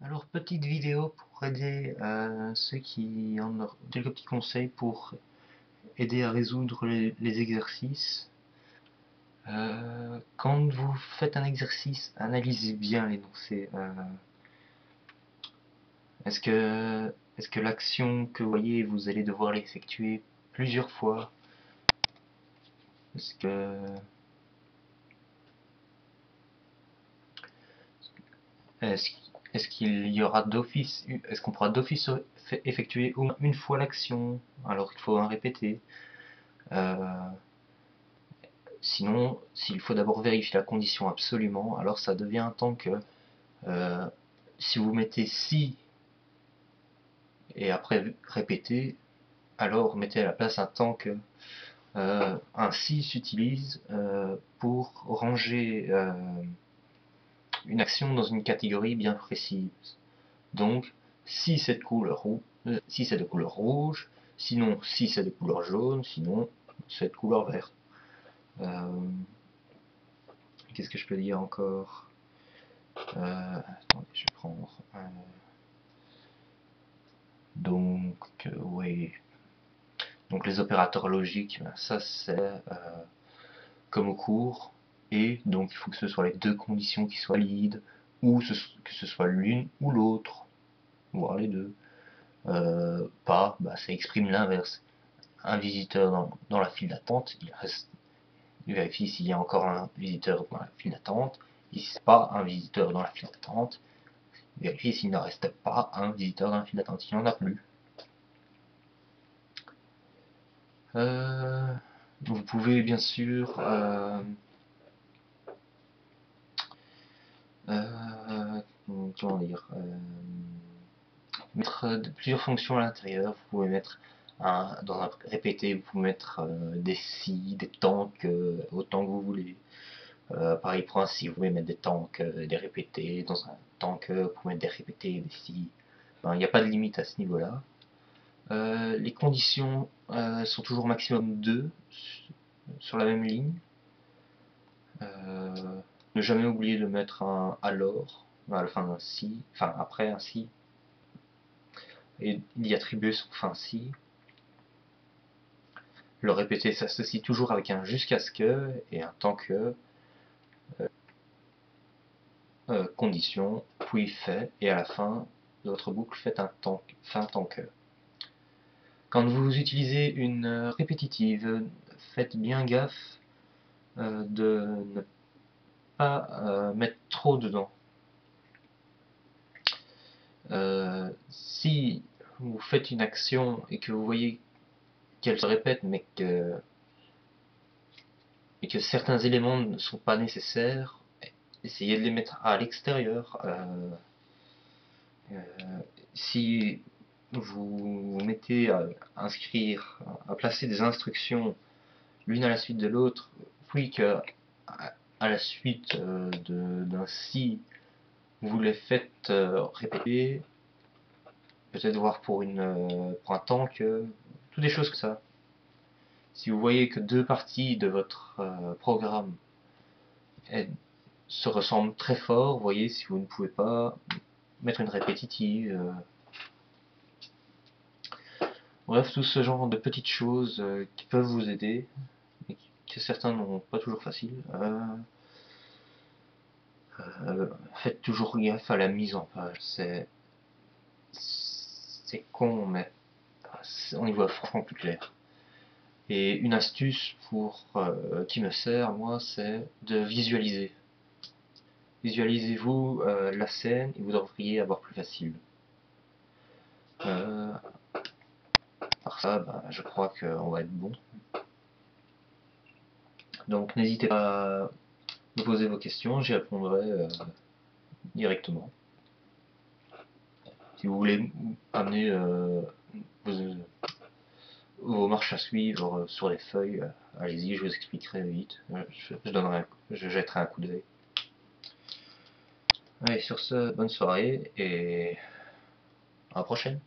Alors, petite vidéo pour aider ceux qui en ont quelques petits conseils pour aider à résoudre les exercices. Quand vous faites un exercice, analysez bien l'énoncé. Est-ce que l'action que vous voyez, vous allez devoir l'effectuer plusieurs fois? Est-ce que est-ce est-ce qu'il y aura d'office, est-ce qu'on pourra d'office effectuer au moins une fois l'action alors qu'il faut en répéter? Euh, Sinon, s'il faut d'abord vérifier la condition absolument, alors ça devient un temps que euh, si vous mettez si et après répétez, alors mettez à la place un temps que un si s'utilise pour ranger une action dans une catégorie bien précise. Donc, si c'est de couleur rouge, sinon si c'est de couleur jaune, sinon c'est de couleur verte. Qu'est-ce que je peux dire encore? Attendez, je vais prendre. Donc, oui. Donc les opérateurs logiques, ben, ça c'est comme au cours. Et donc il faut que ce soit les deux conditions qui soient valides, ou que ce soit l'une ou l'autre, voire les deux. Pas, bah, ça exprime l'inverse. Un visiteur dans la file d'attente, il vérifie s'il y a encore un visiteur dans la file d'attente. Et si c'est pas un visiteur dans la file d'attente, il vérifie s'il ne reste pas un visiteur dans la file d'attente. Il n'y en a plus. Vous pouvez bien sûr comment dire, mettre plusieurs fonctions à l'intérieur. Vous pouvez mettre dans un répété, vous pouvez mettre des si, des tanks, autant que vous voulez. Pareil pour un si, vous pouvez mettre des tanks, des répétés. Dans un tank, vous pouvez mettre des répétés, des si. Il n'y a pas de limite à ce niveau-là. Les conditions sont toujours maximum 2 sur la même ligne. Ne jamais oublier de mettre un alors à la fin d'un si, enfin après un si, et d'y attribuer son fin si. Le répéter s'associe toujours avec un jusqu'à ce que et un tant que, condition, puis fait, et à la fin de votre boucle, faites un fin tant que. Quand vous utilisez une répétitive, faites bien gaffe de ne pas mettre trop dedans. Si vous faites une action et que vous voyez qu'elle se répète et que certains éléments ne sont pas nécessaires, essayez de les mettre à l'extérieur. Si vous vous mettez à inscrire, à placer des instructions l'une à la suite de l'autre, puis que à la suite d'un si, vous les faites répéter, peut-être voir pour un temps que toutes des choses comme ça. Si vous voyez que deux parties de votre programme se ressemblent très fort, voyez si vous ne pouvez pas mettre une répétitive. Bref, tout ce genre de petites choses qui peuvent vous aider et que certains n'ont pas toujours facile. Faites toujours gaffe à la mise en page. C'est con, mais on y voit franchement plus clair. Et une astuce qui me sert, moi, c'est de visualiser. Visualisez-vous la scène et vous devriez avoir plus facile. Par ça, bah, je crois qu'on va être bon. Donc n'hésitez pas à me poser vos questions, j'y répondrai directement. Si vous voulez amener vos, vos marches à suivre sur les feuilles, allez-y, je vous expliquerai vite. Je jetterai un coup d'œil. Allez, sur ce, bonne soirée et à la prochaine.